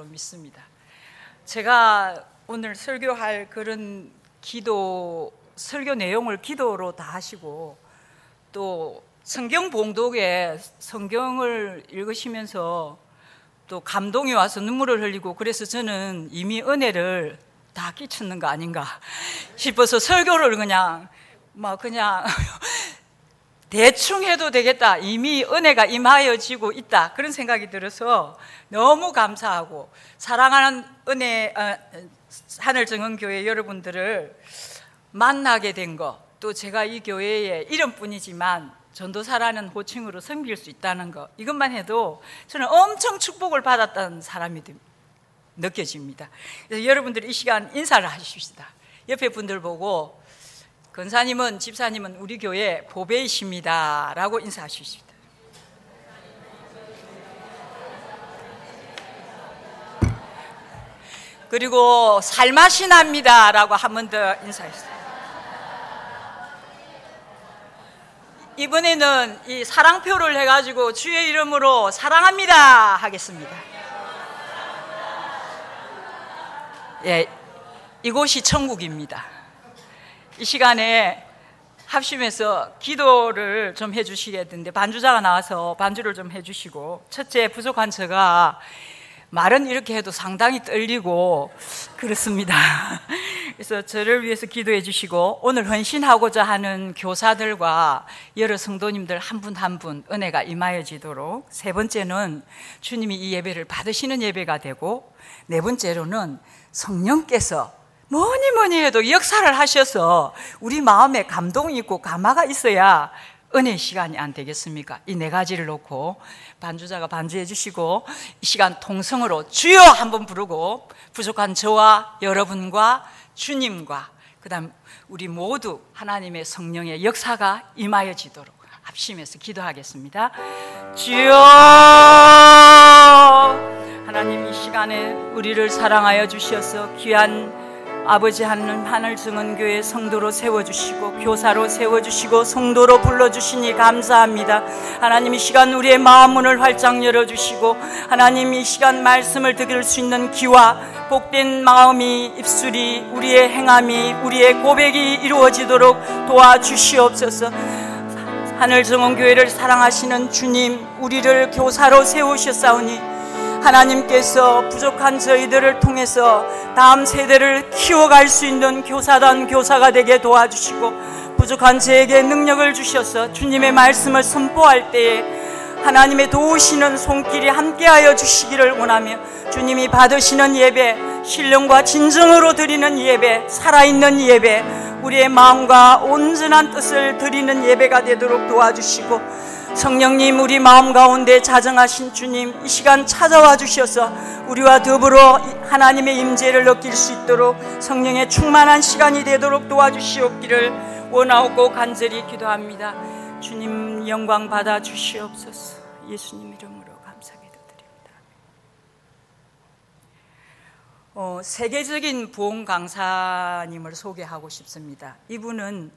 믿습니다. 제가 오늘 설교할 그런 설교 내용을 기도로 다 하시고, 또 성경 봉독에 성경을 읽으시면서 또 감동이 와서 눈물을 흘리고, 그래서 저는 이미 은혜를 다 끼쳤는 거 아닌가 싶어서 설교를 그냥 대충 해도 되겠다, 이미 은혜가 임하여지고 있다, 그런 생각이 들어서 너무 감사하고, 사랑하는 하늘정은교회 여러분들을 만나게 된 것, 또 제가 이 교회의 이름뿐이지만 전도사라는 호칭으로 섬길 수 있다는 것, 이것만 해도 저는 엄청 축복을 받았다는 사람이 느껴집니다. 그래서 여러분들이 이 시간 인사를 하십시다. 옆에 분들 보고 권사님은, 집사님은 우리 교회 보배이십니다 라고 인사하십시다. 그리고 살맛이 납니다 라고 한 번 더 인사했어요. 이번에는 이 사랑표를 해가지고 주의 이름으로 사랑합니다 하겠습니다. 예, 이곳이 천국입니다. 이 시간에 합심해서 기도를 좀 해주시겠는데, 반주자가 나와서 반주를 좀 해주시고, 첫째 부족한 제가 말은 이렇게 해도 상당히 떨리고 그렇습니다. 그래서 저를 위해서 기도해 주시고, 오늘 헌신하고자 하는 교사들과 여러 성도님들 한 분 한 분 은혜가 임하여지도록, 세 번째는 주님이 이 예배를 받으시는 예배가 되고, 네 번째로는 성령께서 뭐니 해도 역사를 하셔서 우리 마음에 감동이 있고 감화가 있어야 은혜의 시간이 안 되겠습니까? 이 네 가지를 놓고 반주자가 반주해 주시고, 이 시간 통성으로 주여 한번 부르고, 부족한 저와 여러분과 주님과 그 다음 우리 모두 하나님의 성령의 역사가 임하여지도록 합심해서 기도하겠습니다. 주여, 하나님 이 시간에 우리를 사랑하여 주셔서 귀한 아버지 하늘정은교회 성도로 세워주시고, 교사로 세워주시고, 성도로 불러주시니 감사합니다. 하나님 이 시간 우리의 마음 문을 활짝 열어주시고, 하나님 이 시간 말씀을 들을 수 있는 귀와 복된 마음이, 입술이, 우리의 행함이, 우리의 고백이 이루어지도록 도와주시옵소서. 하늘정은교회를 사랑하시는 주님, 우리를 교사로 세우셨사오니 하나님께서 부족한 저희들을 통해서 다음 세대를 키워갈 수 있는 교사단 교사가 되게 도와주시고, 부족한 저에게 능력을 주셔서 주님의 말씀을 선포할 때에 하나님의 도우시는 손길이 함께하여 주시기를 원하며, 주님이 받으시는 예배, 신령과 진정으로 드리는 예배, 살아있는 예배, 우리의 마음과 온전한 뜻을 드리는 예배가 되도록 도와주시고, 성령님 우리 마음 가운데 자정하신 주님, 이 시간 찾아와 주셔서 우리와 더불어 하나님의 임재를 느낄 수 있도록 성령의 충만한 시간이 되도록 도와주시옵기를 원하고 간절히 기도합니다. 주님 영광 받아 주시옵소서. 예수님 이름으로 감사 기도드립니다. 세계적인 부흥 강사님을 소개하고 싶습니다. 이분은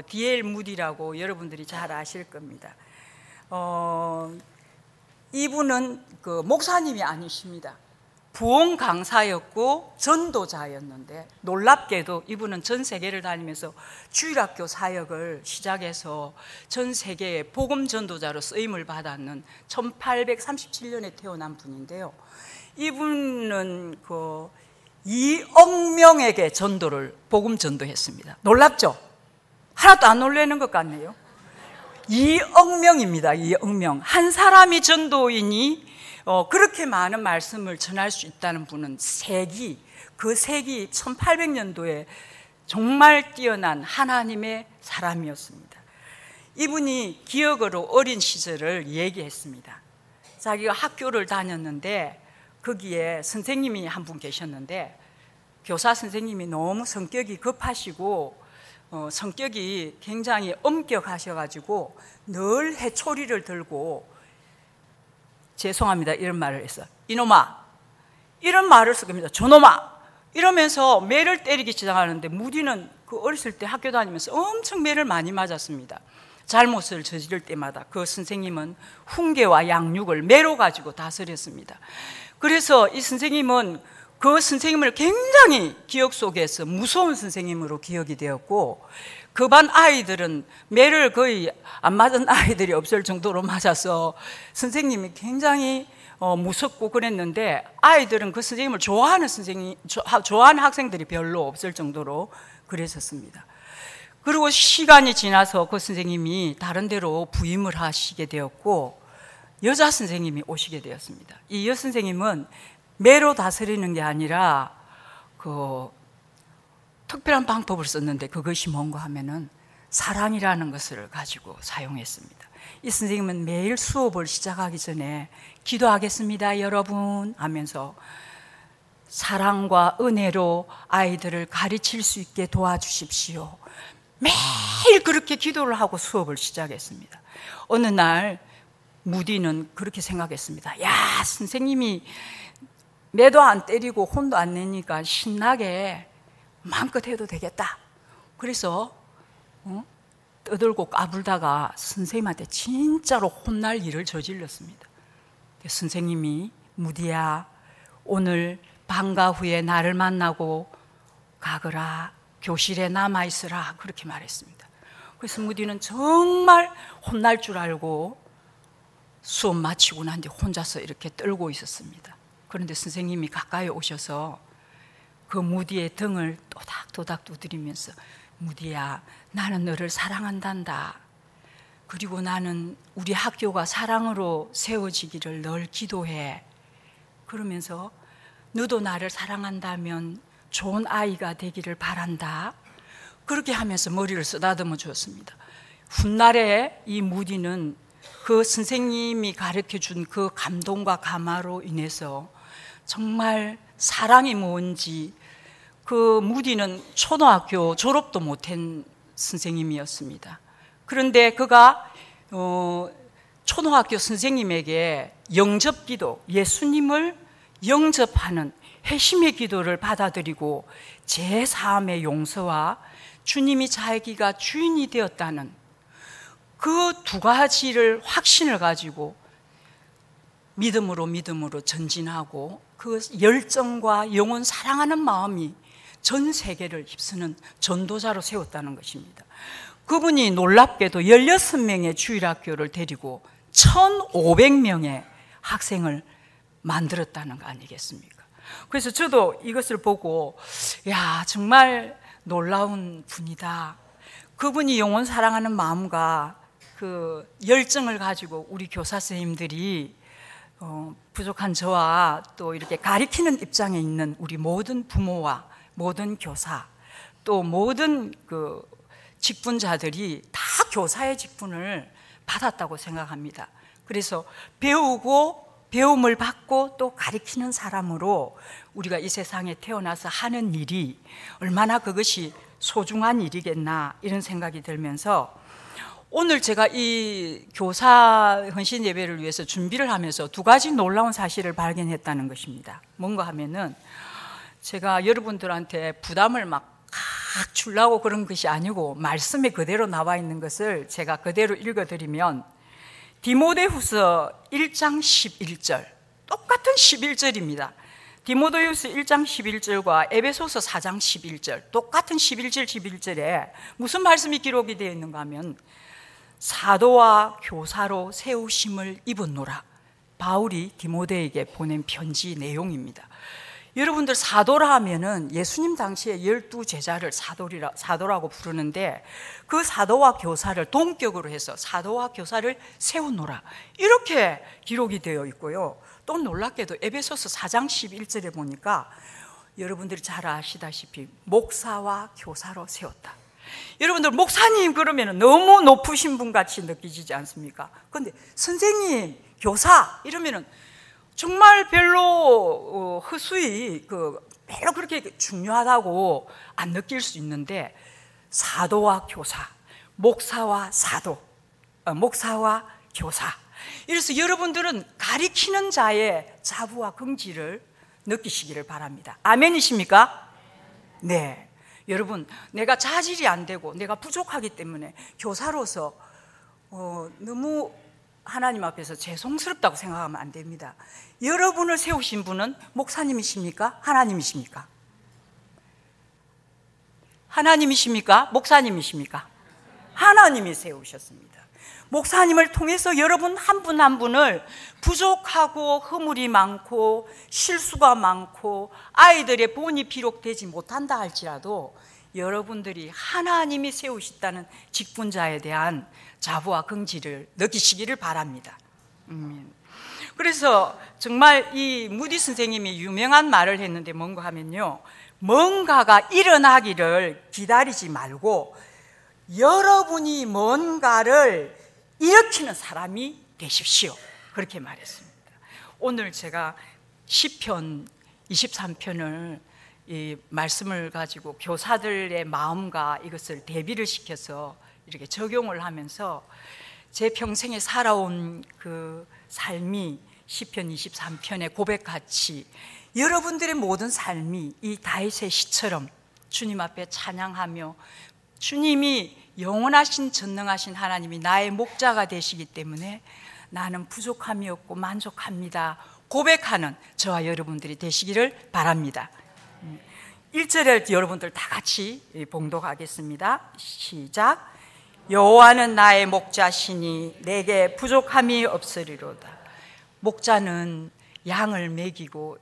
D.L. 무디라고 여러분들이 잘 아실 겁니다. 이분은 그 목사님이 아니십니다. 부흥 강사였고 전도자였는데, 놀랍게도 이분은 전 세계를 다니면서 주일학교 사역을 시작해서 전 세계의 복음 전도자로 쓰임을 받았는 1837년에 태어난 분인데요. 이분은 그 2억 명에게 복음 전도했습니다. 놀랍죠? 하나도 안 놀라는 것 같네요. 2억 명입니다. 2억 명. 한 사람이 전도인이 그렇게 많은 말씀을 전할 수 있다는 분은 그 세기 1800년도에 정말 뛰어난 하나님의 사람이었습니다. 이분이 기억으로 어린 시절을 얘기했습니다. 자기가 학교를 다녔는데 거기에 선생님이 한 분 계셨는데, 교사 선생님이 너무 성격이 급하시고 성격이 굉장히 엄격하셔가지고 늘 해초리를 들고, 죄송합니다 이런 말을 했어요. 이놈아, 이런 말을 쓸 겁니다. 저놈아, 이러면서 매를 때리기 시작하는데, 무디는 그 어렸을 때 학교 다니면서 엄청 매를 많이 맞았습니다. 잘못을 저지를 때마다 그 선생님은 훈계와 양육을 매로 가지고 다스렸습니다. 그래서 이 선생님은 그 선생님을 굉장히 기억 속에서 무서운 선생님으로 기억이 되었고, 그 반 아이들은 매를 거의 안 맞은 아이들이 없을 정도로 맞아서 선생님이 굉장히 무섭고 그랬는데, 아이들은 그 선생님을 좋아하는 학생들이 별로 없을 정도로 그랬었습니다. 그리고 시간이 지나서 그 선생님이 다른 데로 부임을 하시게 되었고, 여자 선생님이 오시게 되었습니다. 이 여 선생님은 매로 다스리는 게 아니라 특별한 방법을 썼는데, 그것이 뭔가 하면은 사랑이라는 것을 가지고 사용했습니다. 이 선생님은 매일 수업을 시작하기 전에 기도하겠습니다 여러분 하면서 사랑과 은혜로 아이들을 가르칠 수 있게 도와주십시오. 매일 그렇게 기도를 하고 수업을 시작했습니다. 어느 날 무디는 그렇게 생각했습니다. 야, 선생님이 매도 안 때리고 혼도 안 내니까 신나게 마음껏 해도 되겠다. 그래서 떠들고 까불다가 선생님한테 진짜로 혼날 일을 저질렀습니다. 선생님이 무디야, 오늘 방과 후에 나를 만나고 가거라, 교실에 남아있으라, 그렇게 말했습니다. 그래서 무디는 정말 혼날 줄 알고 수업 마치고 난 뒤 혼자서 이렇게 떨고 있었습니다. 그런데 선생님이 가까이 오셔서 그 무디의 등을 또닥또닥 두드리면서, 무디야, 나는 너를 사랑한단다. 그리고 나는 우리 학교가 사랑으로 세워지기를 늘 기도해. 그러면서 너도 나를 사랑한다면 좋은 아이가 되기를 바란다. 그렇게 하면서 머리를 쓰다듬어 주었습니다. 훗날에 이 무디는 그 선생님이 가르쳐 준 그 감동과 감화로 인해서 정말 사랑이 뭔지, 그 무디는 초등학교 졸업도 못한 선생님이었습니다. 그런데 그가 초등학교 선생님에게 영접기도, 예수님을 영접하는 회심의 기도를 받아들이고 제3의 용서와 주님이 자기가 주인이 되었다는 그 두 가지를 확신을 가지고 믿음으로 전진하고, 그 열정과 영원 사랑하는 마음이 전 세계를 휩쓰는 전도자로 세웠다는 것입니다. 그분이 놀랍게도 16명의 주일학교를 데리고 1,500명의 학생을 만들었다는 거 아니겠습니까? 그래서 저도 이것을 보고, 야, 정말 놀라운 분이다. 그분이 영원 사랑하는 마음과 그 열정을 가지고 우리 교사 선생님들이 부족한 저와 또 이렇게 가리키는 입장에 있는 우리 모든 부모와 모든 교사, 또 모든 그 직분자들이 다 교사의 직분을 받았다고 생각합니다. 그래서 배우고 배움을 받고 또 가리키는 사람으로 우리가 이 세상에 태어나서 하는 일이 얼마나 그것이 소중한 일이겠나, 이런 생각이 들면서 오늘 제가 이 교사 헌신 예배를 위해서 준비를 하면서 두 가지 놀라운 사실을 발견했다는 것입니다. 뭔가 하면은, 제가 여러분들한테 부담을 막 주려고 그런 것이 아니고 말씀에 그대로 나와 있는 것을 제가 그대로 읽어드리면, 디모데후서 1장 11절, 똑같은 11절입니다. 디모데후서 1장 11절과 에베소서 4장 11절, 똑같은 11절에 무슨 말씀이 기록이 되어 있는가 하면, 사도와 교사로 세우심을 입었노라. 바울이 디모데에게 보낸 편지 내용입니다. 여러분들, 사도라 하면은 예수님 당시에 12제자를 사도라고 부르는데, 그 사도와 교사를 동격으로 해서 사도와 교사를 세우노라, 이렇게 기록이 되어 있고요. 또 놀랍게도 에베소서 4장 11절에 보니까 여러분들이 잘 아시다시피 목사와 교사로 세웠다. 여러분들, 목사님 그러면 너무 높으신 분 같이 느끼지 않습니까? 그런데 선생님, 교사 이러면은 정말 별로 허수이 별로 그렇게 중요하다고 안 느낄 수 있는데, 사도와 교사, 목사와 사도, 목사와 교사, 이래서 여러분들은 가리키는 자의 자부와 긍지를 느끼시기를 바랍니다. 아멘이십니까? 네. 여러분, 내가 자질이 안 되고 내가 부족하기 때문에 교사로서 너무 하나님 앞에서 죄송스럽다고 생각하면 안 됩니다. 여러분을 세우신 분은 목사님이십니까? 하나님이십니까? 하나님이십니까? 목사님이십니까? 하나님이 세우셨습니다. 목사님을 통해서 여러분 한 분 한 분을 부족하고 허물이 많고 실수가 많고 아이들의 본이 비록 되지 못한다 할지라도 여러분들이 하나님이 세우셨다는 직분자에 대한 자부와 긍지를 느끼시기를 바랍니다. 그래서 정말 이 무디 선생님이 유명한 말을 했는데 뭔가 하면요, 뭔가가 일어나기를 기다리지 말고 여러분이 뭔가를 일으키는 사람이 되십시오. 그렇게 말했습니다. 오늘 제가 시편 23편을 이 말씀을 가지고 교사들의 마음과 이것을 대비를 시켜서 이렇게 적용을 하면서 제 평생에 살아온 그 삶이 시편 23편의 고백같이 여러분들의 모든 삶이 이 다윗의 시처럼 주님 앞에 찬양하며 주님이 영원하신 전능하신 하나님이 나의 목자가 되시기 때문에 나는 부족함이 없고 만족합니다 고백하는 저와 여러분들이 되시기를 바랍니다. 1절에 여러분들 다 같이 봉독하겠습니다. 시작. 여호와는 나의 목자시니 내게 부족함이 없으리로다. 목자는 양을 먹이고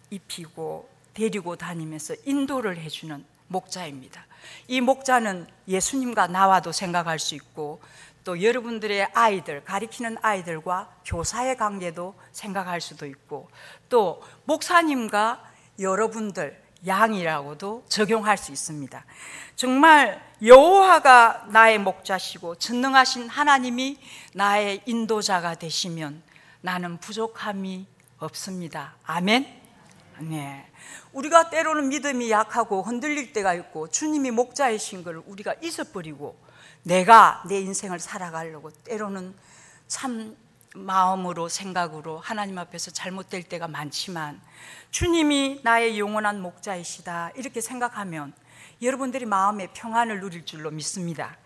입히고 데리고 다니면서 인도를 해주는 목자입니다. 이 목자는 예수님과 나와도 생각할 수 있고 또 여러분들의 아이들, 가리키는 아이들과 교사의 관계도 생각할 수도 있고 또 목사님과 여러분들 양이라고도 적용할 수 있습니다. 정말 여호와가 나의 목자시고 전능하신 하나님이 나의 인도자가 되시면 나는 부족함이 없습니다. 아멘? 네. 우리가 때로는 믿음이 약하고 흔들릴 때가 있고 주님이 목자이신 걸 우리가 잊어버리고 내가 내 인생을 살아가려고 때로는 참 마음으로 생각으로 하나님 앞에서 잘못될 때가 많지만 주님이 나의 영원한 목자이시다 이렇게 생각하면 여러분들이 마음의 평안을 누릴 줄로 믿습니다.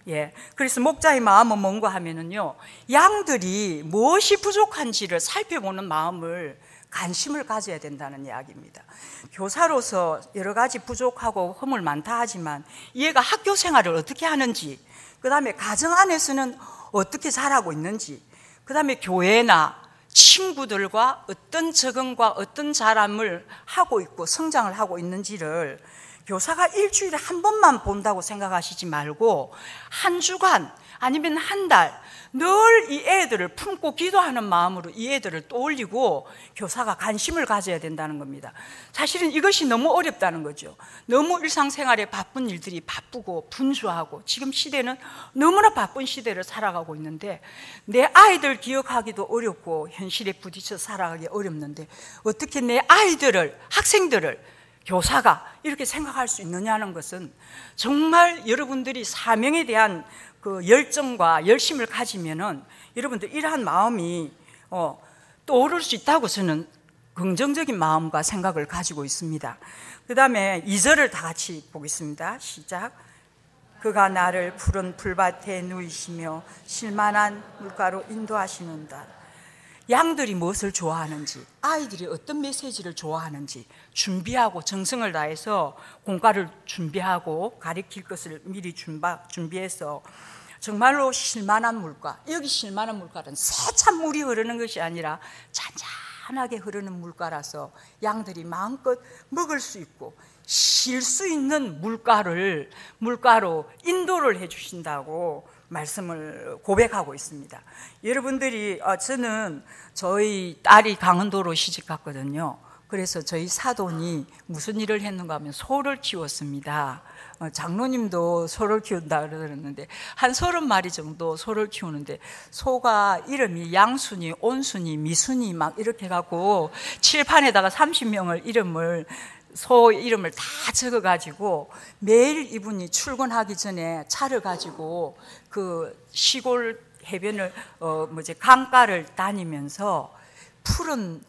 예, 그래서 목자의 마음은 뭔가 하면은요, 양들이 무엇이 부족한지를 살펴보는 마음을 관심을 가져야 된다는 이야기입니다. 교사로서 여러 가지 부족하고 허물 많다 하지만 얘가 학교 생활을 어떻게 하는지, 그 다음에 가정 안에서는 어떻게 잘하고 있는지, 그 다음에 교회나 친구들과 어떤 적응과 어떤 자람을 하고 있고 성장을 하고 있는지를 교사가 일주일에 한 번만 본다고 생각하시지 말고 한 주간 아니면 한 달 늘 이 애들을 품고 기도하는 마음으로 이 애들을 떠올리고 교사가 관심을 가져야 된다는 겁니다. 사실은 이것이 너무 어렵다는 거죠. 너무 일상생활에 바쁜 일들이 바쁘고 분주하고 지금 시대는 너무나 바쁜 시대를 살아가고 있는데 내 아이들 기억하기도 어렵고 현실에 부딪혀 살아가기 어렵는데 어떻게 내 아이들을, 학생들을 교사가 이렇게 생각할 수 있느냐는 것은 정말 여러분들이 사명에 대한 그 열정과 열심을 가지면은 여러분들 이러한 마음이 떠오를 수 있다고 저는 긍정적인 마음과 생각을 가지고 있습니다. 그 다음에 2절을 다 같이 보겠습니다. 시작. 그가 나를 푸른 풀밭에 누이시며 실만한 물가로 인도하시는다. 양들이 무엇을 좋아하는지, 아이들이 어떤 메시지를 좋아하는지 준비하고 정성을 다해서 공과를 준비하고 가르칠 것을 미리 준비해서 정말로 실만한 물가, 여기 실만한 물가는 세찬 물이 흐르는 것이 아니라 잔잔하게 흐르는 물가라서 양들이 마음껏 먹을 수 있고 쉴 수 있는 물가로 인도를 해주신다고 말씀을 고백하고 있습니다. 여러분들이 저는 저희 딸이 강원도로 시집 갔거든요. 그래서 저희 사돈이 무슨 일을 했는가 하면 소를 키웠습니다. 장로님도 소를 키운다 그러는데 한 30마리 정도 소를 키우는데 소가 이름이 양순이, 온순이, 미순이 막 이렇게 갖고 칠판에다가 30명을 소 이름을 다 적어가지고 매일 이분이 출근하기 전에 차를 가지고 그 시골 해변을 강가를 다니면서 푸른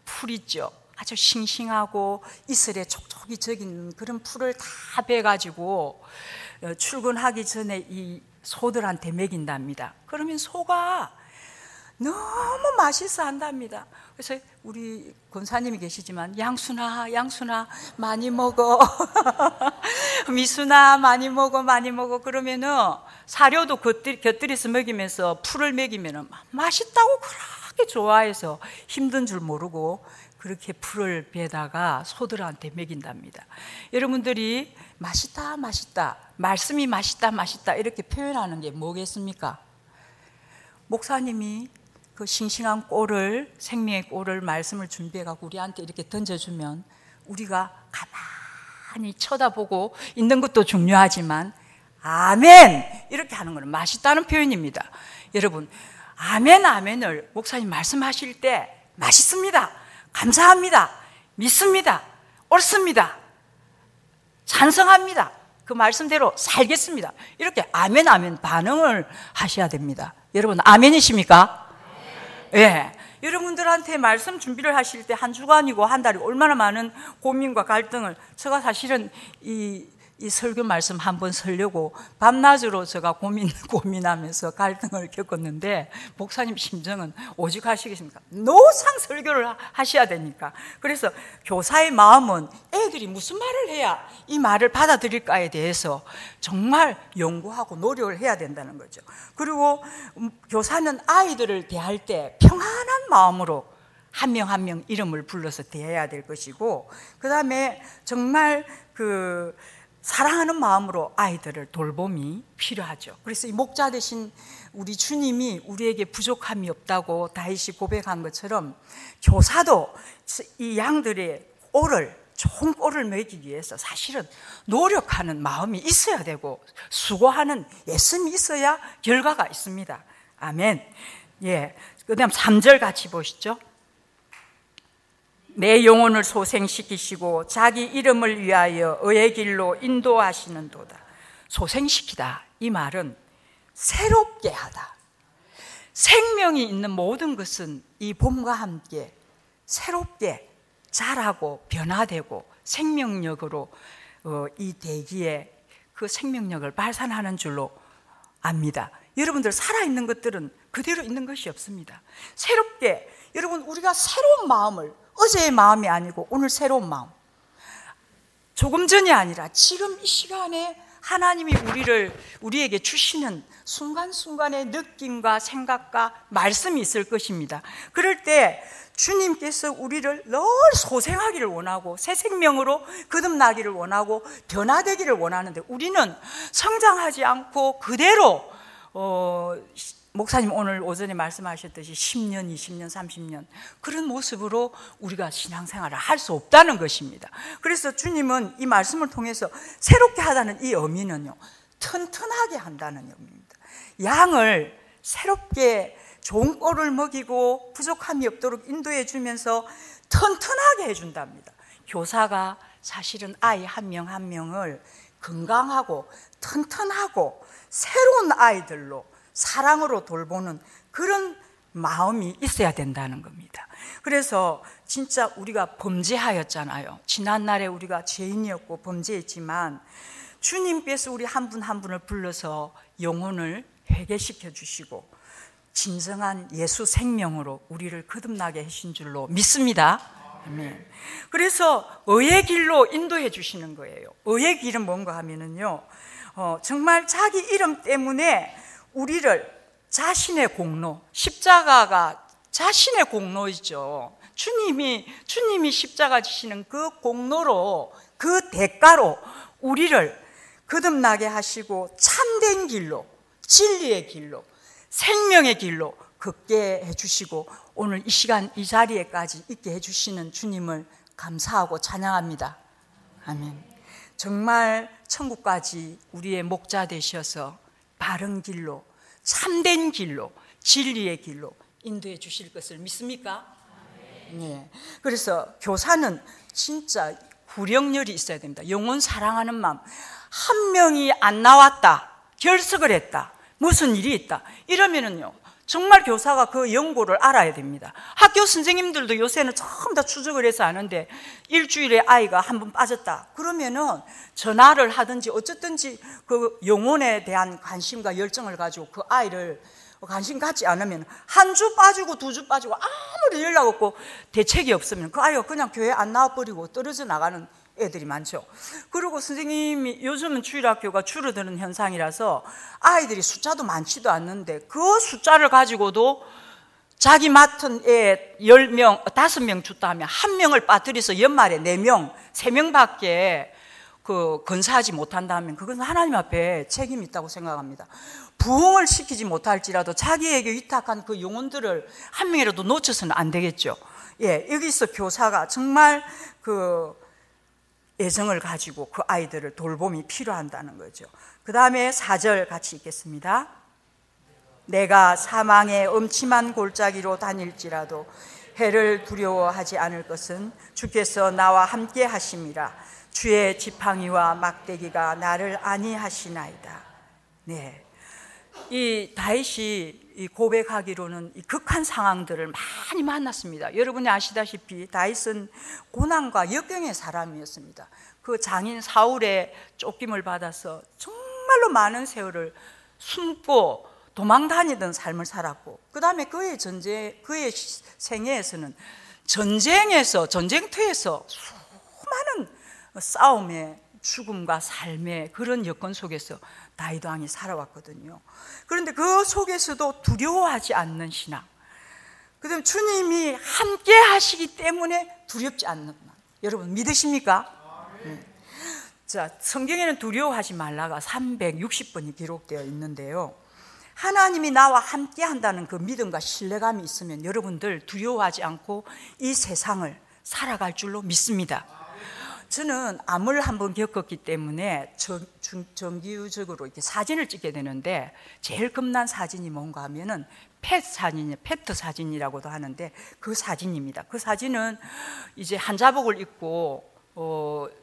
풀 있죠. 아주 싱싱하고 이슬에 촉촉이 적인 그런 풀을 다 베가지고 출근하기 전에 이 소들한테 먹인답니다. 그러면 소가 너무 맛있어 한답니다. 그래서 우리 권사님이 계시지만 양순아 많이 먹어 미순아 많이 먹어 그러면은 사료도 곁들여서 먹이면서 풀을 먹이면은 맛있다고 그렇게 좋아해서 힘든 줄 모르고 그렇게 풀을 베다가 소들한테 먹인답니다. 여러분들이 맛있다 말씀이 맛있다 이렇게 표현하는 게 뭐겠습니까? 목사님이 그 싱싱한 꼴을, 생명의 꼴을 말씀을 준비해갖고 우리한테 이렇게 던져주면 우리가 가만히 쳐다보고 있는 것도 중요하지만 아멘 이렇게 하는 거는 맛있다는 표현입니다. 여러분, 아멘을 목사님 말씀하실 때 맛있습니다, 감사합니다, 믿습니다, 옳습니다, 찬성합니다, 그 말씀대로 살겠습니다, 이렇게 아멘 반응을 하셔야 됩니다. 여러분 아멘이십니까? 예. 여러분들한테 말씀 준비를 하실 때 한 주간이고 한 달이 얼마나 많은 고민과 갈등을, 제가 사실은 이 설교 말씀 한번 설려고 밤낮으로 제가 고민하면서 갈등을 겪었는데, 목사님 심정은 오직 하시겠습니까? 노상 설교를 하셔야 되니까. 그래서 교사의 마음은 애들이 무슨 말을 해야 이 말을 받아들일까에 대해서 정말 연구하고 노력을 해야 된다는 거죠. 그리고 교사는 아이들을 대할 때 평안한 마음으로 한 명 한 명 이름을 불러서 대해야 될 것이고, 그 다음에 정말 사랑하는 마음으로 아이들을 돌봄이 필요하죠. 그래서 이 목자 되신 우리 주님이 우리에게 부족함이 없다고 다윗이 고백한 것처럼 교사도 이 양들의 좋은 꼴을 먹이기 위해서 사실은 노력하는 마음이 있어야 되고 수고하는 예심이 있어야 결과가 있습니다. 아멘. 예. 그 다음 3절 같이 보시죠. 내 영혼을 소생시키시고 자기 이름을 위하여 의의 길로 인도하시는도다. 소생시키다, 이 말은 새롭게 하다. 생명이 있는 모든 것은 이 봄과 함께 새롭게 자라고 변화되고 생명력으로 이 대기에 그 생명력을 발산하는 줄로 압니다. 여러분들 살아있는 것들은 그대로 있는 것이 없습니다. 새롭게, 여러분 우리가 새로운 마음을, 어제의 마음이 아니고 오늘 새로운 마음, 조금 전이 아니라 지금 이 시간에 하나님이 우리에게 주시는 순간순간의 느낌과 생각과 말씀이 있을 것입니다. 그럴 때 주님께서 우리를 늘 소생하기를 원하고 새 생명으로 거듭나기를 원하고 변화되기를 원하는데, 우리는 성장하지 않고 그대로 목사님 오늘 오전에 말씀하셨듯이 10년, 20년, 30년 그런 모습으로 우리가 신앙생활을 할 수 없다는 것입니다. 그래서 주님은 이 말씀을 통해서 새롭게 하다는 이 의미는요, 튼튼하게 한다는 의미입니다. 양을 새롭게 좋은 꼴을 먹이고 부족함이 없도록 인도해 주면서 튼튼하게 해준답니다. 교사가 사실은 아이 한 명 한 명을 건강하고 튼튼하고 새로운 아이들로 사랑으로 돌보는 그런 마음이 있어야 된다는 겁니다. 그래서 진짜 우리가 범죄하였잖아요. 지난날에 우리가 죄인이었고 범죄했지만 주님께서 우리 한 분 한 분을 불러서 영혼을 회개시켜 주시고 진정한 예수 생명으로 우리를 거듭나게 하신 줄로 믿습니다. 아멘. 그래서 의의 길로 인도해 주시는 거예요. 의의 길은 뭔가 하면은요, 정말 자기 이름 때문에 우리를 자신의 공로, 십자가가 자신의 공로이죠. 주님이 십자가 지시는 그 공로로, 그 대가로 우리를 거듭나게 하시고 참된 길로, 진리의 길로, 생명의 길로 걷게 해주시고 오늘 이 시간 이 자리에까지 있게 해주시는 주님을 감사하고 찬양합니다. 아멘. 정말 천국까지 우리의 목자 되셔서 바른 길로, 참된 길로, 진리의 길로 인도해 주실 것을 믿습니까? 네. 그래서 교사는 진짜 구령열이 있어야 됩니다. 영혼 사랑하는 마음. 한 명이 안 나왔다, 결석을 했다, 무슨 일이 있다 이러면은요, 정말 교사가 그 연고를 알아야 됩니다. 학교 선생님들도 요새는 전부 다 추적을 해서 아는데, 일주일에 아이가 한 번 빠졌다 그러면은 전화를 하든지 어쨌든지 그 영혼에 대한 관심과 열정을 가지고 그 아이를 관심 갖지 않으면 한 주 빠지고 두 주 빠지고 아무리 연락 없고 대책이 없으면 그 아이가 그냥 교회 안 나와버리고 떨어져 나가는 애들이 많죠. 그리고 선생님이 요즘은 주일학교가 줄어드는 현상이라서 아이들이 숫자도 많지도 않는데 그 숫자를 가지고도 자기 맡은 애 10명, 5명 줬다 하면 1명을 빠뜨려서 연말에 4명, 3명밖에 그 건사하지 못한다 하면 그건 하나님 앞에 책임이 있다고 생각합니다. 부흥을 시키지 못할지라도 자기에게 위탁한 그 영혼들을 한 명이라도 놓쳐서는 안 되겠죠. 예, 여기서 교사가 정말 그 애정을 가지고 그 아이들을 돌봄이 필요한다는 거죠. 그 다음에 4절 같이 읽겠습니다. 내가 사망의 음침한 골짜기로 다닐지라도 해를 두려워하지 않을 것은 주께서 나와 함께 하심이라. 주의 지팡이와 막대기가 나를 안위하시나이다. 네, 이 다윗이 이 고백하기로는 이 극한 상황들을 많이 만났습니다. 여러분이 아시다시피 다윗은 고난과 역경의 사람이었습니다. 그 장인 사울의 쫓김을 받아서 정말로 많은 세월을 숨고 도망 다니던 삶을 살았고, 그 다음에 그의 생애에서는 전쟁터에서 수많은 싸움의 죽음과 삶의 그런 여건 속에서 다윗 왕이 살아왔거든요. 그런데 그 속에서도 두려워하지 않는 신앙, 그다음에 주님이 함께 하시기 때문에 두렵지 않는, 여러분 믿으십니까? 자, 성경에는 두려워하지 말라가 360번이 기록되어 있는데요, 하나님이 나와 함께 한다는 그 믿음과 신뢰감이 있으면 여러분들 두려워하지 않고 이 세상을 살아갈 줄로 믿습니다. 저는 암을 한번 겪었기 때문에 정기적으로 이렇게 사진을 찍게 되는데, 제일 겁난 사진이 뭔가 하면은 페트 사진이라고도 하는데 그 사진입니다. 그 사진은 이제 한자복을 입고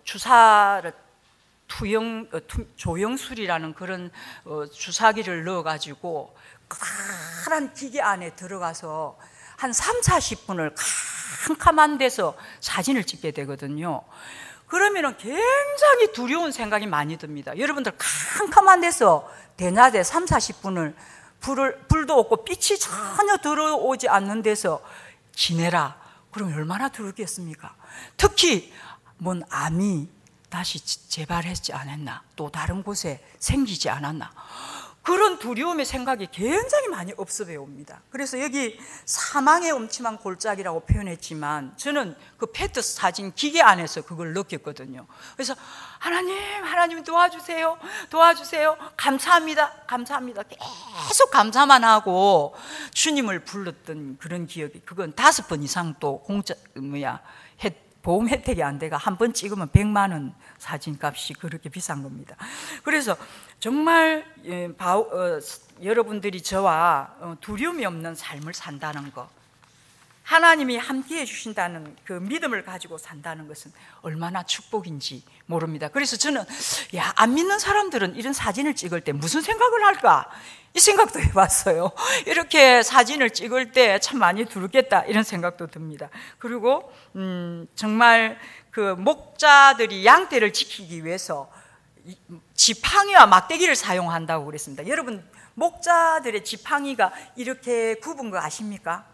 주사를 조영술이라는 그런 주사기를 넣어가지고 커다란 기계 안에 들어가서 한 30-40분을 캄캄한 데서 사진을 찍게 되거든요. 그러면 굉장히 두려운 생각이 많이 듭니다. 여러분들 캄캄한 데서 대낮에 30-40분을 불도 없고 빛이 전혀 들어오지 않는 데서 지내라. 그럼 얼마나 두렵겠습니까? 특히 뭔 암이 다시 재발했지 않았나, 또 다른 곳에 생기지 않았나, 그런 두려움의 생각이 굉장히 많이 업습해 옵니다. 그래서 여기 사망의 음침한 골짜기라고 표현했지만 저는 그 페트 사진 기계 안에서 그걸 느꼈거든요. 그래서 하나님 도와주세요, 감사합니다. 계속 감사만 하고 주님을 불렀던 그런 기억이, 그건 5번 이상 또 보험 혜택이 안 돼가 한 번 찍으면 100만 원 사진값이 그렇게 비싼 겁니다. 그래서 정말 여러분들이 저와 두려움이 없는 삶을 산다는 것, 하나님이 함께해 주신다는 그 믿음을 가지고 산다는 것은 얼마나 축복인지 모릅니다. 그래서 저는 안 믿는 사람들은 이런 사진을 찍을 때 무슨 생각을 할까, 이 생각도 해봤어요. 이렇게 사진을 찍을 때 참 많이 두렵겠다, 이런 생각도 듭니다. 그리고 정말 그 목자들이 양떼를 지키기 위해서 지팡이와 막대기를 사용한다고 그랬습니다. 여러분, 목자들의 지팡이가 이렇게 굽은 거 아십니까?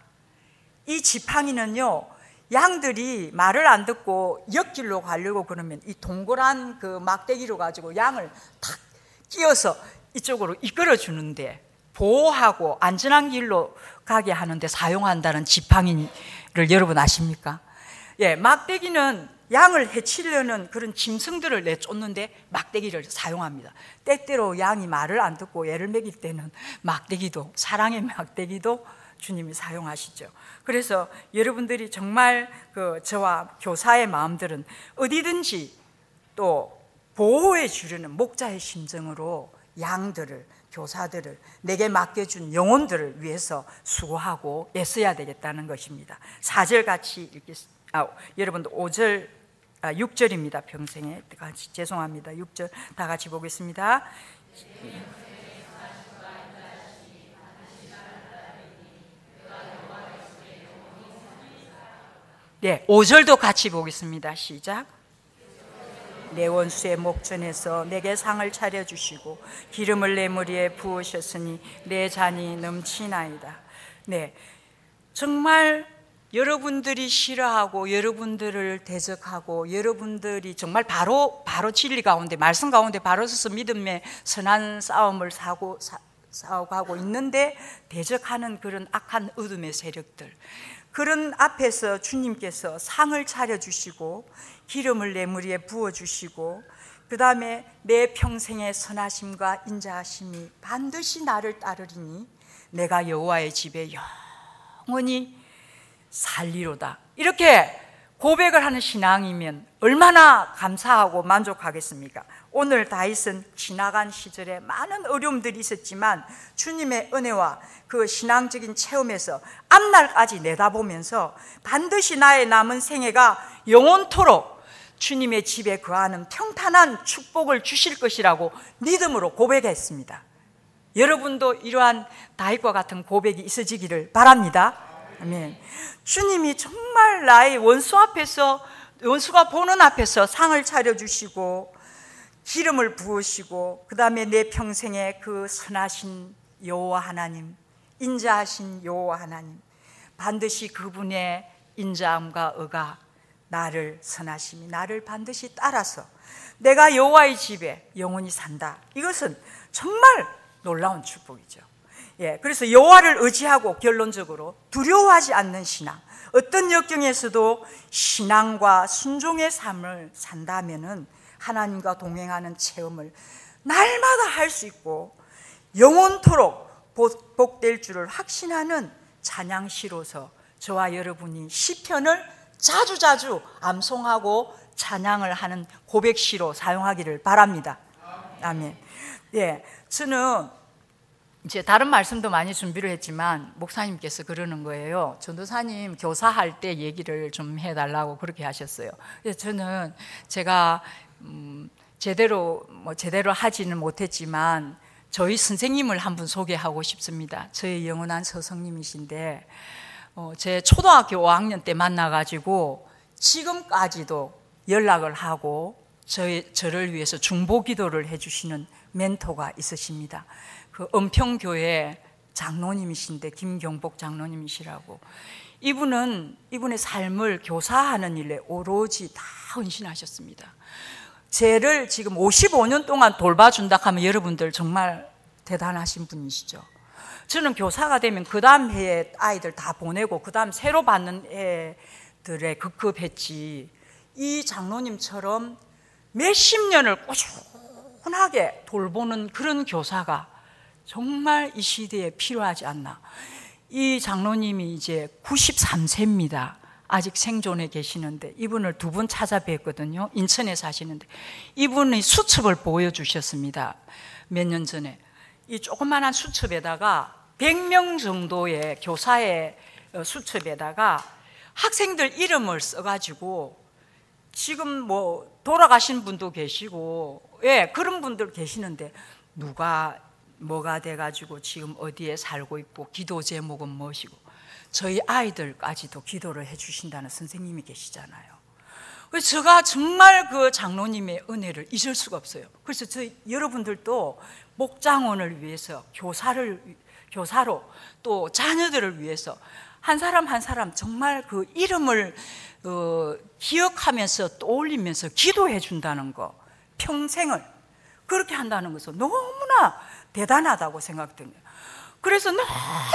이 지팡이는요, 양들이 말을 안 듣고 옆길로 가려고 그러면 이 동그란 그 막대기로 가지고 양을 탁 끼워서 이쪽으로 이끌어 주는데, 보호하고 안전한 길로 가게 하는데 사용한다는 지팡이를 여러분 아십니까? 예, 막대기는 양을 해치려는 그런 짐승들을 내쫓는데 막대기를 사용합니다. 때때로 양이 말을 안 듣고 애를 먹일 때는 막대기도, 사랑의 막대기도 주님이 사용하시죠. 그래서 여러분들이 정말 저와 교사의 마음들은 어디든지 또 보호해 주려는 목자의 심정으로 양들을, 교사들을, 내게 맡겨준 영혼들을 위해서 수고하고 애써야 되겠다는 것입니다. 4절 같이 읽겠습니다. 여러분도 6절입니다. 평생에 같이, 죄송합니다. 6절 다 같이 보겠습니다. 네, 5절도 같이 보겠습니다. 시작. 내 원수의 목전에서 내게 상을 차려주시고 기름을 내 머리에 부으셨으니 내 잔이 넘치나이다. 네, 정말 여러분들이 싫어하고 여러분들을 대적하고 여러분들이 정말 바로 진리 가운데 말씀 가운데 바로 서서 믿음의 선한 싸움을 싸우고 있는데 대적하는 그런 악한 어둠의 세력들, 그런 앞에서 주님께서 상을 차려주시고 기름을 내 머리에 부어주시고 그 다음에 내 평생의 선하심과 인자하심이 반드시 나를 따르리니 내가 여호와의 집에 영원히 살리로다. 이렇게 고백을 하는 신앙이면 얼마나 감사하고 만족하겠습니까? 오늘 다윗은 지나간 시절에 많은 어려움들이 있었지만 주님의 은혜와 그 신앙적인 체험에서 앞날까지 내다보면서 반드시 나의 남은 생애가 영원토록 주님의 집에 거하는 평탄한 축복을 주실 것이라고 믿음으로 고백했습니다. 여러분도 이러한 다윗과 같은 고백이 있어지기를 바랍니다. 아멘. 주님이 정말 나의 원수가 보는 앞에서 상을 차려주시고 기름을 부으시고 그 다음에 내 평생에 그 선하신 여호와 하나님, 인자하신 여호와 하나님, 반드시 그분의 인자함과 의가 나를 선하심이 나를 반드시 따라서 내가 여호와의 집에 영원히 산다. 이것은 정말 놀라운 축복이죠. 예, 그래서 여호와를 의지하고 결론적으로 두려워하지 않는 신앙, 어떤 역경에서도 신앙과 순종의 삶을 산다면은 하나님과 동행하는 체험을 날마다 할 수 있고 영원토록 복될 줄을 확신하는 찬양시로서 저와 여러분이 시편을 자주자주 암송하고 찬양을 하는 고백시로 사용하기를 바랍니다. 아멘. 예, 저는 이제 다른 말씀도 많이 준비를 했지만 목사님께서 그러는 거예요. 전도사님 교사할 때 얘기를 좀 해달라고 그렇게 하셨어요. 그래서 저는 제가 제대로 하지는 못했지만 저희 선생님을 한 분 소개하고 싶습니다. 저희 영원한 스승님이신데 제 초등학교 5학년 때 만나가지고 지금까지도 연락을 하고 저를 위해서 중보기도를 해주시는 멘토가 있으십니다. 그 은평교회 장로님이신데 김경복 장로님이시라고, 이분의 삶을 교사하는 일에 오로지 다 헌신하셨습니다. 쟤를 지금 55년 동안 돌봐준다 하면 여러분들 정말 대단하신 분이시죠. 저는 교사가 되면 그 다음 해에 아이들 다 보내고 그 다음 새로 받는 애들에 급급했지, 이 장로님처럼 몇십 년을 꾸준하게 돌보는 그런 교사가 정말 이 시대에 필요하지 않나. 이 장로님이 이제 93세입니다. 아직 생존해 계시는데 이분을 두 분 찾아뵀거든요. 인천에 사시는데 이분이 수첩을 보여주셨습니다. 몇 년 전에 이 조그만한 수첩에다가 100명 정도의 교사의 수첩에다가 학생들 이름을 써가지고 지금 뭐 돌아가신 분도 계시고, 예, 그런 분들 계시는데 누가 뭐가 돼가지고 지금 어디에 살고 있고 기도 제목은 무엇이고, 저희 아이들까지도 기도를 해주신다는 선생님이 계시잖아요. 그래서 제가 정말 그 장로님의 은혜를 잊을 수가 없어요. 그래서 여러분들도 목장원을 위해서 교사로 또 자녀들을 위해서 한 사람 한 사람 정말 그 이름을 기억하면서 떠올리면서 기도해 준다는 거, 평생을 그렇게 한다는 것은 너무나 대단하다고 생각됩니다. 그래서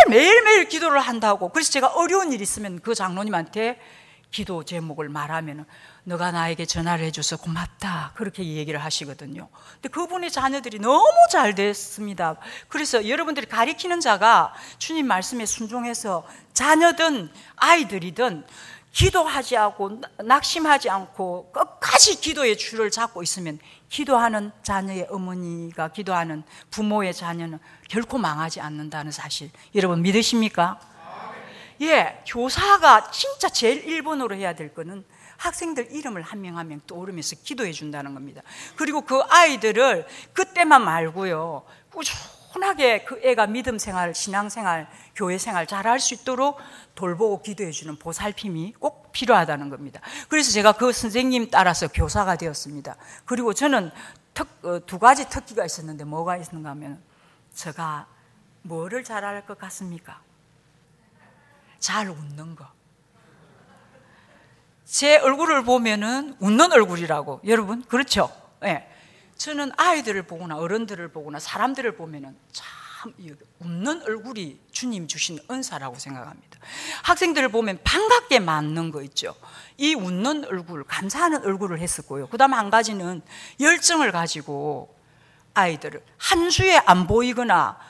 매일매일 기도를 한다고. 그래서 제가 어려운 일 있으면 그 장로님한테 기도 제목을 말하면 너가 나에게 전화를 해줘서 고맙다, 그렇게 얘기를 하시거든요. 근데 그분의 자녀들이 너무 잘 됐습니다. 그래서 여러분들이 가리키는 자가 주님 말씀에 순종해서 자녀든 아이들이든 기도하지 않고 낙심하지 않고 끝까지 기도의 줄을 잡고 있으면 기도하는 자녀의 어머니가 기도하는 부모의 자녀는 결코 망하지 않는다는 사실 여러분 믿으십니까? 예, 교사가 진짜 제일 1번으로 해야 될 거는 학생들 이름을 한 명 한 명 떠오르면서 기도해 준다는 겁니다. 그리고 그 아이들을 그때만 말고요, 온전하게 그 애가 믿음 생활, 신앙 생활, 교회 생활 잘할 수 있도록 돌보고 기도해 주는 보살핌이 꼭 필요하다는 겁니다. 그래서 제가 그 선생님 따라서 교사가 되었습니다. 그리고 저는 두 가지 특기가 있었는데 뭐가 있는가 하면, 제가 뭐를 잘할 것 같습니까? 잘 웃는 거. 제 얼굴을 보면은 웃는 얼굴이라고. 여러분 그렇죠? 네. 저는 아이들을 보거나 어른들을 보거나 사람들을 보면은 참 웃는 얼굴이 주님 주신 은사라고 생각합니다. 학생들을 보면 반갑게 맞는 거 있죠. 이 웃는 얼굴, 감사하는 얼굴을 했었고요. 그 다음 한 가지는 열정을 가지고 아이들을 한 주에 안 보이거나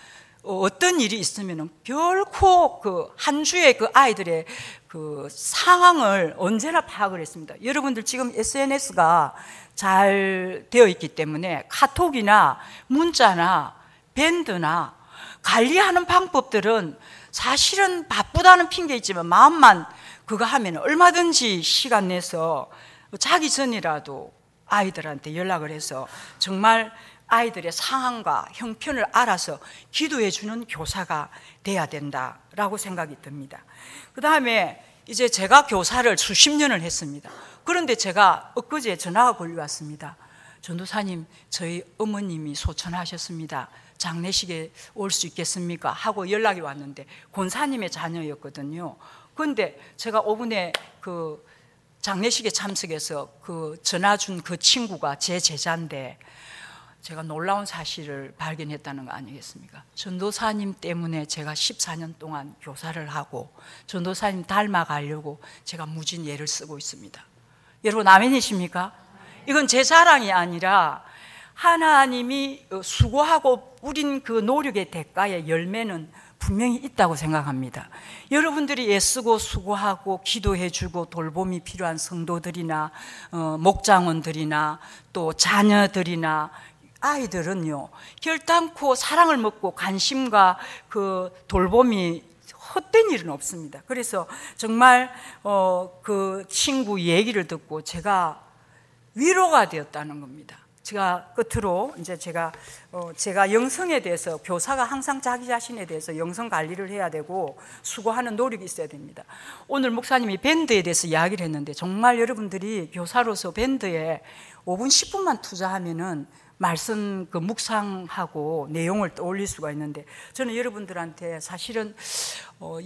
어떤 일이 있으면 결코 그 한 주에 그 아이들의 그 상황을 언제나 파악을 했습니다. 여러분들 지금 SNS가 잘 되어 있기 때문에 카톡이나 문자나 밴드나 관리하는 방법들은 사실은 바쁘다는 핑계 있지만 마음만 그거 하면 얼마든지 시간 내서 자기 전이라도 아이들한테 연락을 해서 정말 아이들의 상황과 형편을 알아서 기도해 주는 교사가 돼야 된다라고 생각이 듭니다. 그 다음에 이제 제가 교사를 수십 년을 했습니다. 그런데 제가 엊그제 전화가 걸려왔습니다. 전도사님, 저희 어머님이 소천하셨습니다. 장례식에 올 수 있겠습니까? 하고 연락이 왔는데 권사님의 자녀였거든요. 그런데 제가 5분에 그 장례식에 참석해서 그 전화 준 그 친구가 제 제자인데, 제가 놀라운 사실을 발견했다는 거 아니겠습니까? 전도사님 때문에 제가 14년 동안 교사를 하고 전도사님 닮아가려고 제가 무진 애를 쓰고 있습니다. 여러분 아멘이십니까? 이건 제 자랑이 아니라 하나님이 수고하고 뿌린 그 노력의 대가의 열매는 분명히 있다고 생각합니다. 여러분들이 애쓰고 수고하고 기도해주고 돌봄이 필요한 성도들이나 목장원들이나 또 자녀들이나 아이들은요, 결단코 사랑을 먹고 관심과 그 돌봄이 헛된 일은 없습니다. 그래서 정말 그 친구 얘기를 듣고 제가 위로가 되었다는 겁니다. 제가 끝으로 이제 제가 영성에 대해서, 교사가 항상 자기 자신에 대해서 영성 관리를 해야 되고 수고하는 노력이 있어야 됩니다. 오늘 목사님이 밴드에 대해서 이야기를 했는데, 정말 여러분들이 교사로서 밴드에 5분 10분만 투자하면은 말씀 그 묵상하고 내용을 떠올릴 수가 있는데, 저는 여러분들한테 사실은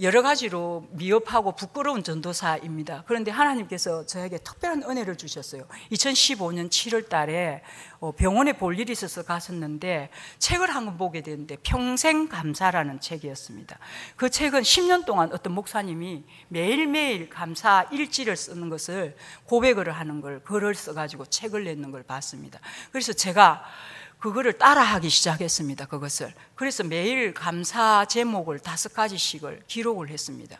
여러 가지로 미흡하고 부끄러운 전도사입니다. 그런데 하나님께서 저에게 특별한 은혜를 주셨어요. 2015년 7월 달에 병원에 볼 일이 있어서 갔었는데 책을 한 권 보게 됐는데 평생 감사라는 책이었습니다. 그 책은 10년 동안 어떤 목사님이 매일매일 감사 일지를 쓰는 것을, 고백을 하는 걸, 글을 써가지고 책을 냈는 걸 봤습니다. 그래서 제가 그거를 따라하기 시작했습니다. 그것을. 그래서 매일 감사 제목을 5가지씩을 기록을 했습니다.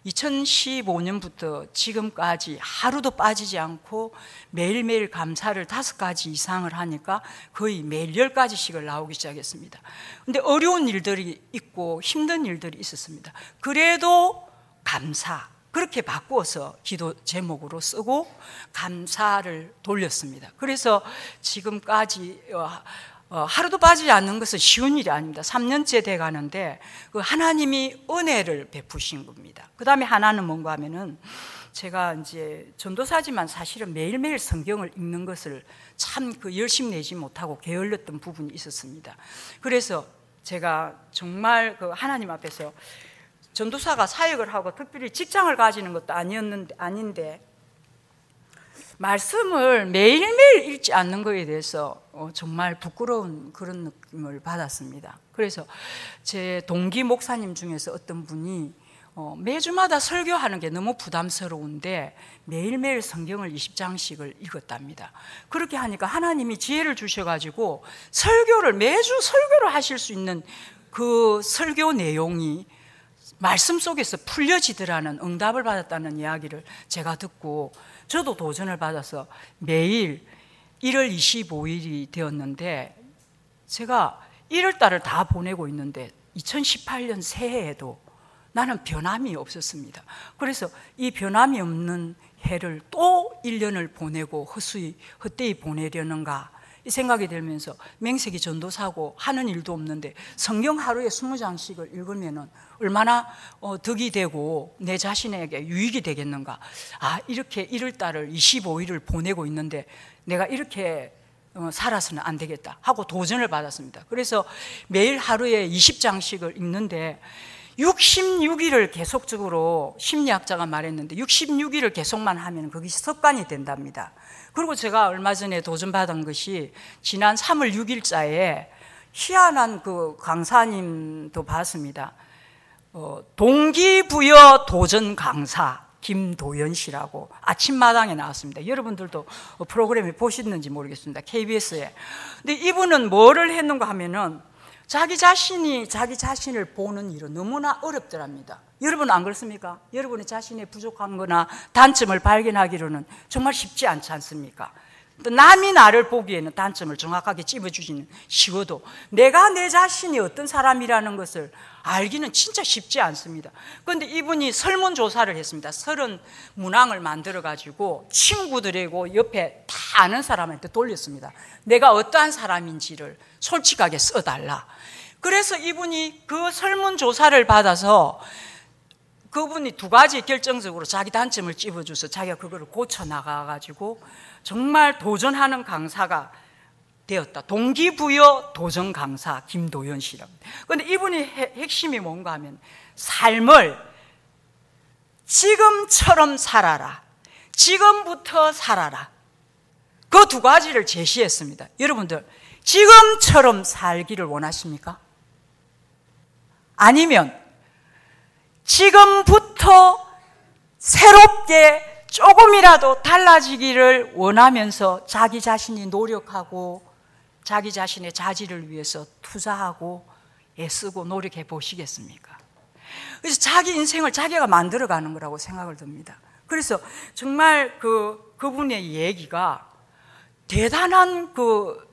2015년부터 지금까지 하루도 빠지지 않고 매일매일 감사를 5가지 이상을 하니까 거의 매일 10가지씩을 나오기 시작했습니다. 근데 어려운 일들이 있고 힘든 일들이 있었습니다. 그래도 감사, 그렇게 바꾸어서 기도 제목으로 쓰고 감사를 돌렸습니다. 그래서 지금까지 하루도 빠지지 않는 것은 쉬운 일이 아닙니다. 3년째 돼 가는데 그 하나님이 은혜를 베푸신 겁니다. 그 다음에 하나는 뭔가 하면은, 제가 이제 전도사지만 사실은 매일매일 성경을 읽는 것을 참 그 열심 내지 못하고 게을렀던 부분이 있었습니다. 그래서 제가 정말 그 하나님 앞에서, 전도사가 사역을 하고 특별히 직장을 가지는 것도 아닌데 말씀을 매일매일 읽지 않는 것에 대해서 정말 부끄러운 그런 느낌을 받았습니다. 그래서 제 동기 목사님 중에서 어떤 분이 매주마다 설교하는 게 너무 부담스러운데 매일매일 성경을 20장씩을 읽었답니다. 그렇게 하니까 하나님이 지혜를 주셔가지고 매주 설교를 하실 수 있는 그 설교 내용이 말씀 속에서 풀려지더라는 응답을 받았다는 이야기를 제가 듣고 저도 도전을 받아서 매일 1월 25일이 되었는데, 제가 1월 달을 다 보내고 있는데 2018년 새해에도 나는 변함이 없었습니다. 그래서 이 변함이 없는 해를 또 1년을 보내고 헛되이 보내려는가, 이 생각이 들면서 맹세기 전도사고 하는 일도 없는데 성경 하루에 20장씩을 읽으면 얼마나 덕이 되고 내 자신에게 유익이 되겠는가. 이렇게 1월달을 25일을 보내고 있는데 내가 이렇게 살아서는 안 되겠다 하고 도전을 받았습니다. 그래서 매일 하루에 20장씩을 읽는데 66일을 계속적으로, 심리학자가 말했는데 66일을 계속만 하면 그게 습관이 된답니다. 그리고 제가 얼마 전에 도전받은 것이 지난 3월 6일자에 희한한 그 강사님도 봤습니다. 동기부여 도전 강사 김도연 씨라고 아침마당에 나왔습니다. 여러분들도 프로그램에 보셨는지 모르겠습니다. KBS에. 근데 이분은 뭐를 했는가 하면은 자기 자신을 보는 일은 너무나 어렵더랍니다. 여러분 안 그렇습니까? 여러분의 자신의 부족한 거나 단점을 발견하기로는 정말 쉽지 않지 않습니까? 또 남이 나를 보기에는 단점을 정확하게 찝어주지는 쉬워도 내가 내 자신이 어떤 사람이라는 것을 알기는 진짜 쉽지 않습니다. 그런데 이분이 설문조사를 했습니다. 30문항을 만들어가지고 친구들이고 옆에 다 아는 사람한테 돌렸습니다. 내가 어떠한 사람인지를 솔직하게 써달라. 그래서 이분이 그 설문조사를 받아서 그분이 2가지 결정적으로 자기 단점을 찝어줘서 자기가 그거를 고쳐나가가지고 정말 도전하는 강사가 되었다. 동기부여 도전 강사 김도연 씨랍니다. 그런데 이분이 핵심이 뭔가 하면 삶을 지금처럼 살아라. 지금부터 살아라. 그 2가지를 제시했습니다. 여러분들 지금처럼 살기를 원하십니까? 아니면 지금부터 새롭게 조금이라도 달라지기를 원하면서 자기 자신이 노력하고 자기 자신의 자질을 위해서 투자하고 애쓰고 노력해 보시겠습니까? 그래서 자기 인생을 자기가 만들어가는 거라고 생각을 듭니다. 그래서 정말 그분의 얘기가 대단한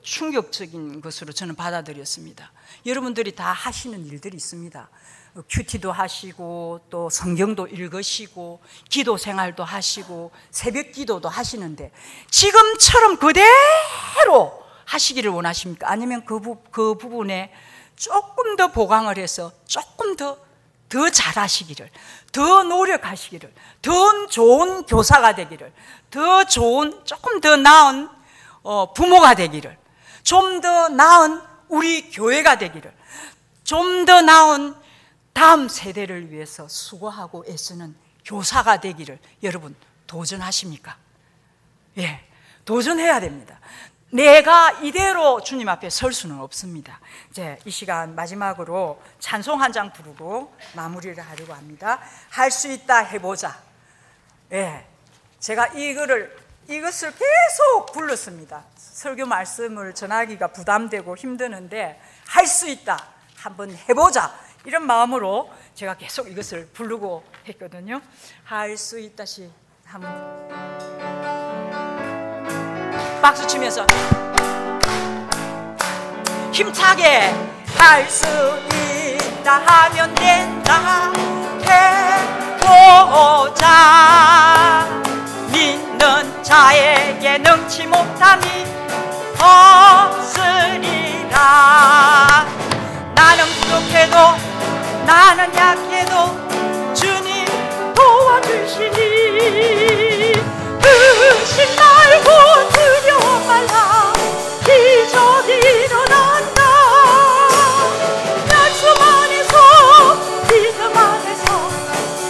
충격적인 것으로 저는 받아들였습니다. 여러분들이 다 하시는 일들이 있습니다. 큐티도 하시고 또 성경도 읽으시고 기도 생활도 하시고 새벽 기도도 하시는데 지금처럼 그대로 하시기를 원하십니까? 아니면 그 부분에 조금 더 보강을 해서 조금 더 잘하시기를, 더 노력하시기를, 더 좋은 교사가 되기를, 더 좋은 조금 더 나은 부모가 되기를, 좀 더 나은 우리 교회가 되기를, 좀 더 나은 다음 세대를 위해서 수고하고 애쓰는 교사가 되기를 여러분 도전하십니까? 예, 도전해야 됩니다. 내가 이대로 주님 앞에 설 수는 없습니다. 이제 이 시간 마지막으로 찬송 한 장 부르고 마무리를 하려고 합니다. 할 수 있다 해보자. 예, 제가 이것을 계속 불렀습니다. 설교 말씀을 전하기가 부담되고 힘드는데 할 수 있다, 한번 해보자, 이런 마음으로 제가 계속 이것을 부르고 했거든요. 할 수 있다시 한번 박수 치면서 힘차게 할 수 있다 하면 된다 해보자. 믿는 자에게 능치 못함이 없으리라. 나는 부족해도 나는 약해도 주님 도와주시니 의심 말고 두려워 말라. 기적이 일어난다. 약속 안에서 믿음 안에서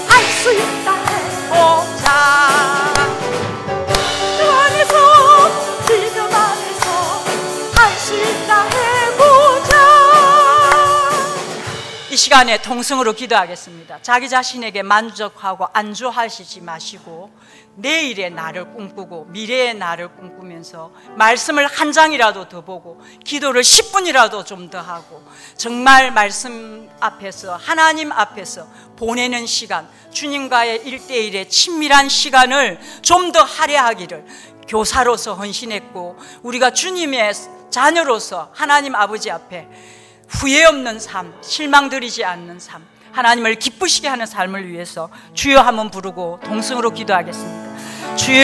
할 수 있다 해보자. 주 안에서 믿음 안에서 할 수 있다 해보자. 이 시간에 통성으로 기도하겠습니다. 자기 자신에게 만족하고 안주하시지 마시고 내일의 나를 꿈꾸고 미래의 나를 꿈꾸면서 말씀을 한 장이라도 더 보고 기도를 10분이라도 좀 더 하고 정말 말씀 앞에서 하나님 앞에서 보내는 시간, 주님과의 1대1의 친밀한 시간을 좀 더 할애하기를 교사로서 헌신했고 우리가 주님의 자녀로서 하나님 아버지 앞에 후회 없는 삶, 실망드리지 않는 삶, 하나님을 기쁘시게 하는 삶을 위해서 주여 한번 부르고 동성으로 기도하겠습니다. 주여